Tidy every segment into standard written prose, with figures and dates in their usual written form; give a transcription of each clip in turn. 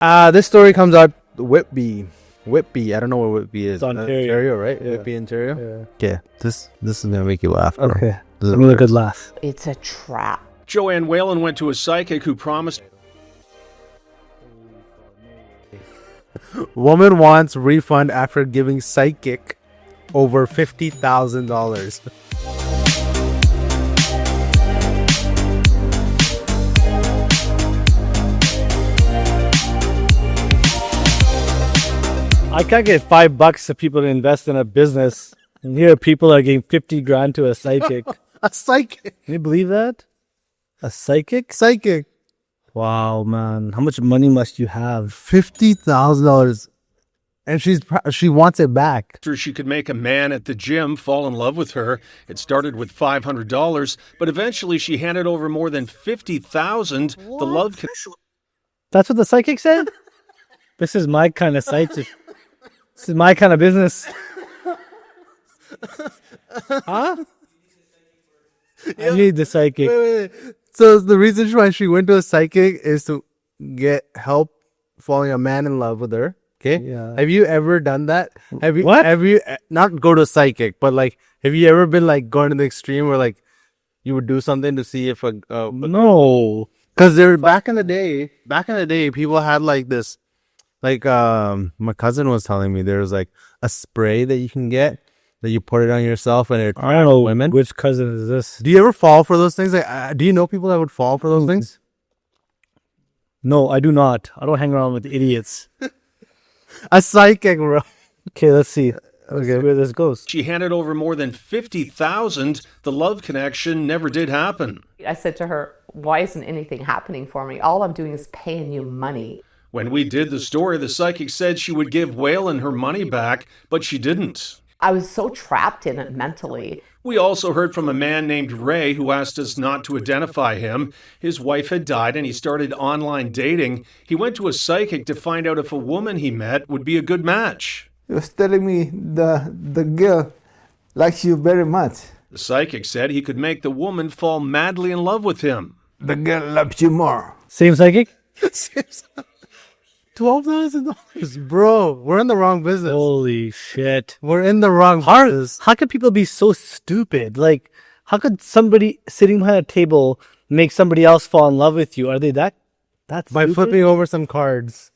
This story comes out Whitby. Whitby. I don't know where Whitby is. It's Ontario. Right? Yeah. Whitby, Ontario. Yeah. Okay. This is gonna make you laugh. Bro. Okay. This is Another good laugh. It's a trap. Joanne Whalen went to a psychic who promised Woman wants refund after giving psychic over $50,000. I can't get $5 if people invest in a business. And here people are getting 50 grand to a psychic. A psychic. Can you believe that? A psychic? Psychic. Wow, man. How much money must you have? $50,000. And she wants it back. after she could make a man at the gym fall in love with her. It started with $500, but eventually she handed over more than $50,000. The love That's what the psychic said? This is my kind of site. This is my kind of business. Huh? I need the psychic. Wait. So the reason why she went to a psychic is to get help falling a man in love with her. Okay. Yeah. Have you ever done that? Have you? What? Have you not go to a psychic, but like, have you ever been like going to the extreme where like you would do something to see if No. because there back in the day, people had like this, like my cousin was telling me there was like a spray that you can get that you put it on yourself and it. I don't know women. which cousin is this. Do you ever fall for those things? Like, do you know people that would fall for those things? No, I do not. I don't hang around with idiots. A psychic, bro. Okay, let's see. Okay. Where this goes. She handed over more than $50,000. The love connection never did happen. I said to her, why isn't anything happening for me? All I'm doing is paying you money. When we did the story, the psychic said she would give Whalen her money back, but she didn't. I was so trapped in it mentally. We also heard from a man named Ray who asked us not to identify him. His wife had died and he started online dating. He went to a psychic to find out if a woman he met would be a good match. He was telling me the girl likes you very much. The psychic said he could make the woman fall madly in love with him. The girl loves you more. Same psychic? $12,000, bro. We're in the wrong business. Holy shit. We're in the wrong business. How could people be so stupid? Like, how could somebody sitting behind a table make somebody else fall in love with you? Are they that By stupid? flipping over some cards.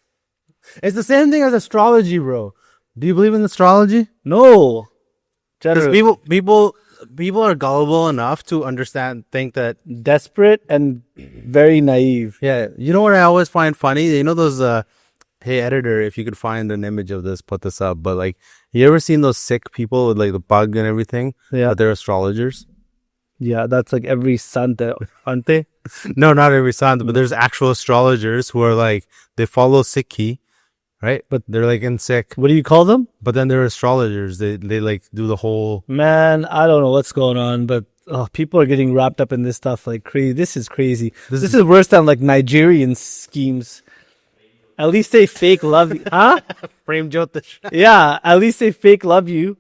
It's the same thing as astrology, bro. Do you believe in astrology? No. Because Generally, people are gullible enough to think that. desperate and very naive. Yeah, you know what I always find funny? You know those hey editor, if you could find an image of this, put this up. But like, you ever seen those sick people with like the bug and everything? Yeah. But they're astrologers. Yeah, that's like every Sunday, aren't they? No, not every Sunday, but there's actual astrologers who are like, they follow Sikhi, right? But they're like in sick. What do you call them? But then they're astrologers. They like do the whole. Man, I don't know what's going on, but people are getting wrapped up in this stuff like crazy. This is crazy. This is worse than like Nigerian schemes. At least they fake love you. Huh? Prem Jyotish. Yeah, at least they fake love you.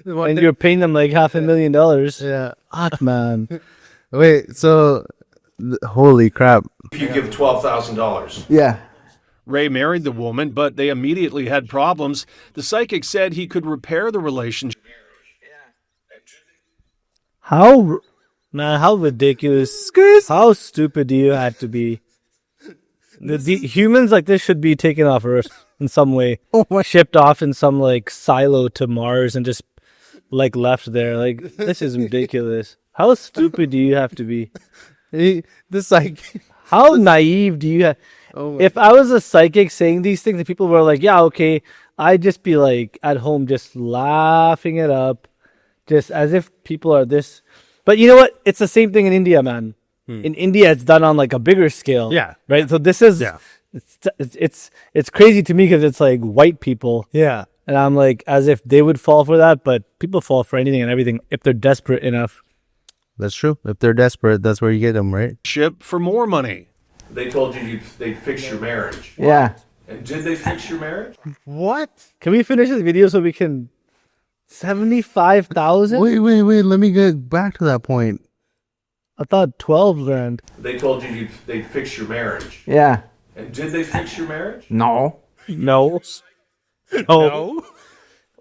And you're paying them like $500,000. Yeah. Fuck, man. Wait, so holy crap. If you give $12,000. Yeah. Ray married the woman, but they immediately had problems. The psychic said he could repair the relationship. How ridiculous. How stupid do you have to be? The humans like this should be taken off Earth in some way. Shipped off in some like silo to Mars and just like left there. Like, this is ridiculous. How stupid do you have to be? The psychic. How naive do you have? If I was a psychic saying these things and people were like, yeah, okay, I'd just be like at home just laughing it up. Just as if people are this. But you know what? It's the same thing in India, man. In India, it's done on like a bigger scale. Yeah. Right? So this is, it's crazy to me because it's like white people. Yeah. And I'm like, as if they would fall for that, but people fall for anything and everything if they're desperate enough. That's true. If they're desperate, that's where you get them, right? For more money. They told you they'd fix your marriage. Yeah. And did they fix your marriage? What? Can we finish this video so we can... 75,000? Wait. Let me get back to that point. I thought 12 grand. They told you they'd fix your marriage. Yeah. And did they fix your marriage? No. No. No.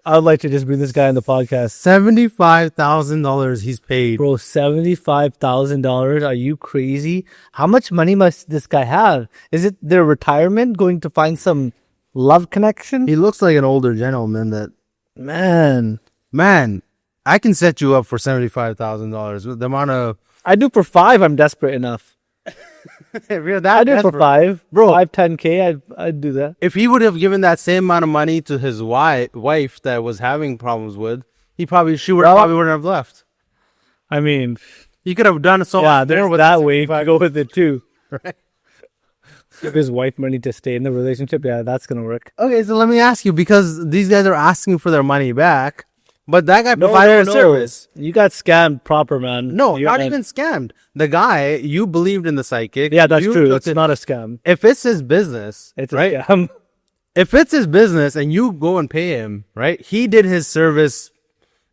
I'd like to just bring this guy on the podcast. $75,000 he's paid. Bro, $75,000. Are you crazy? How much money must this guy have? Is it their retirement going to find some love connection? He looks like an older gentleman that, Man, I can set you up for $75,000. The amount of, I do for 5. I'm desperate enough. if you're that I do for desperate- 5, Bro. 5, 10K. I'd do that. if he would have given that same amount of money to his wife that was having problems with, she probably wouldn't have left. I mean, He could have done so yeah, much there's more with that way. If you go with it too. Right. Give his wife money to stay in the relationship. Yeah, that's gonna work. Okay, so let me ask you, because these guys are asking for their money back, but that guy provided a service. You got scammed proper, man. No, You not got- even scammed. The guy, you believed in the psychic. Yeah, that's You true. took It's it- not a scam. If it's his business, It's right? a scam. If it's his business and you go and pay him, right? He did his service.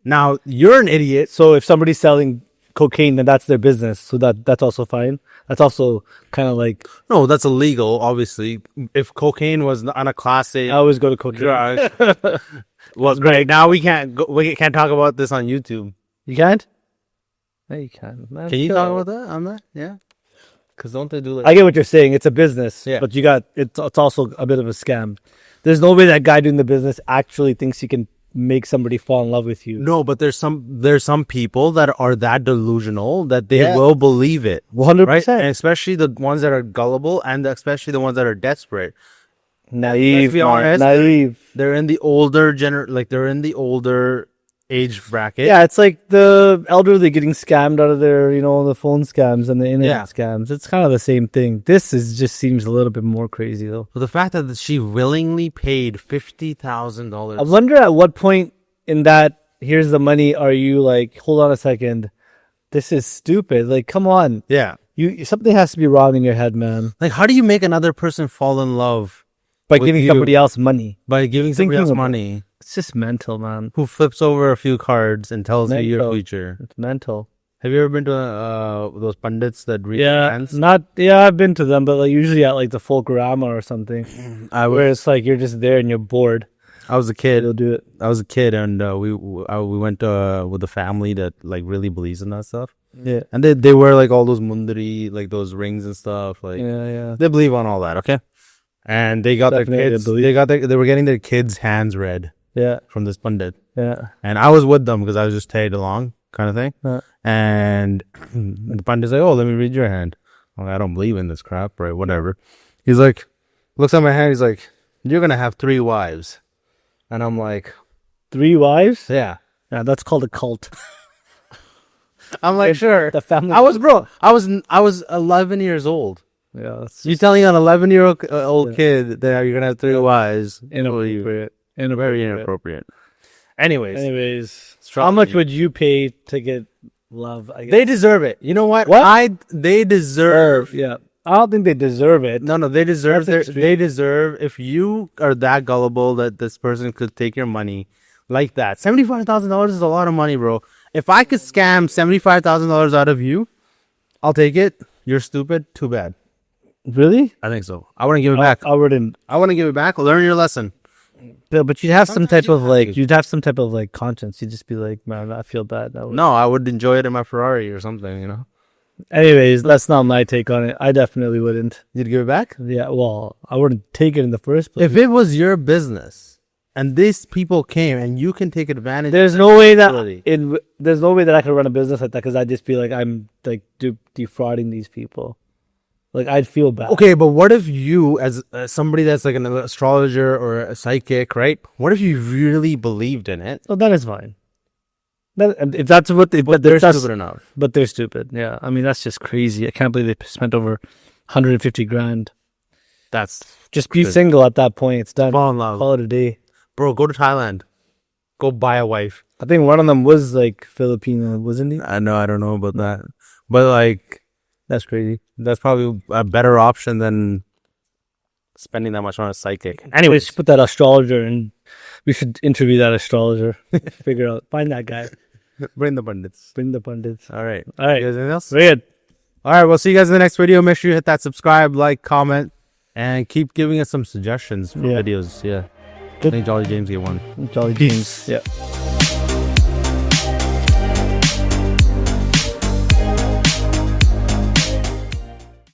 Now you're an idiot. So if somebody's selling cocaine, then that's their business. So that's also fine. That's also kind of like No, that's illegal. Obviously, if cocaine was on a class A I always go to cocaine. drug, well, great. Now we can't talk about this on YouTube. You can't? Yeah, you can. Man, Can you chill talk out. about that on that? Yeah. Because don't they do like? I get what you're saying. It's a business, Yeah. but it's also a bit of a scam. There's no way that guy doing the business actually thinks he can make somebody fall in love with you. No, but there's some people that are that delusional that they Yeah. will believe it. 100%. Right? And especially the ones that are gullible, and especially the ones that are desperate. Naive, Let's be man. honest. Naive. They're in the older they're in the older age bracket. Yeah, it's like the elderly getting scammed out of their, the phone scams and the internet Yeah. scams. It's kind of the same thing. This just seems a little bit more crazy, though. So the fact that she willingly paid I $50,000. wonder at what point in that, here's the money, are you like, hold on a second, this is stupid. Like, come on. Yeah. Something has to be wrong in your head, man. Like, how do you make another person fall in love By with giving you? somebody else money. By giving somebody else Thinking about- money? It's just mental, man. Who flips over a few cards and tells you your Mental. future? It's mental. Have you ever been to those pundits that read Yeah, hands? I've been to them, but like usually at like the Folklorama or something, where it's like you're just there and you're bored. I was a kid. They'll do it. I was a kid, and we went with a family that like really believes in that stuff. Yeah, And they wear like all those mundari, like those rings and stuff. Like yeah. they believe on all that, okay? And they got Definitely their kids. believe. They were getting their kids' hands read Yeah, from this pundit, yeah. and I was with them because I was just tagged along, kind of thing. Yeah. And the pundit's like, "Oh, let me read your hand." I'm like, I don't believe in this crap, right? Whatever. He's like, looks at my hand. He's like, "You're gonna have 3 wives," and I'm like, 3 wives? "Yeah." Yeah, that's called a cult. I'm like, "Sure." The family. I was 11 years old. Yeah, that's You telling an 11-year-old old kid that you're gonna have 3 wives? inappropriate. Very inappropriate. Anyways, Anyways, Trust how much me. would you pay to get love? I guess. they deserve it. You know what? What? They deserve. Yeah, I don't think they deserve it. No, they deserve. That's extreme. They deserve. If you are that gullible that this person could take your money like that, $75,000 is a lot of money, bro. If I could scam $75,000 out of you, I'll take it. You're stupid. Too bad. Really? I think so. I wouldn't give it back. I wouldn't. I want to give it back. Learn your lesson. But you'd have some Sometimes type you of have like, to. you'd have some type of like conscience. You'd just be like, man, I feel bad. No, I would enjoy it in my Ferrari or something. You know, Anyways, that's not my take on it. I definitely wouldn't. you'd give it back. Yeah, well, I wouldn't take it in the first place. If it was your business and these people came and you can take advantage, There's no way Ability. that there's no way that I could run a business like that because I'd just be like, I'm like defrauding these people. Like I'd feel bad. okay, but what if you, as somebody that's like an astrologer or a psychic, right? What if you really believed in it? Well, that is fine. If that's what they, But they're stupid enough. But they're stupid. Yeah, I mean that's just crazy. I can't believe they spent over 150 grand. That's Just be Good. single at that point. It's done. fall in love, Call it a day. bro. Go to Thailand. Go buy a wife. I think one of them was like Filipino, wasn't he? I know. I don't know about that, but like That's crazy. that's probably a better option than spending that much on a psychic. We Anyways, should put that astrologer and we should interview that astrologer. Find that guy. bring the pundits. Bring the pundits. All right. All right. You guys anything else? Very good. All right. We'll see you guys in the next video. Make sure you hit that subscribe, like, comment, And keep giving us some suggestions for Yeah. videos. Yeah. I Good. think Jolly James gave one. Jolly James. Yeah.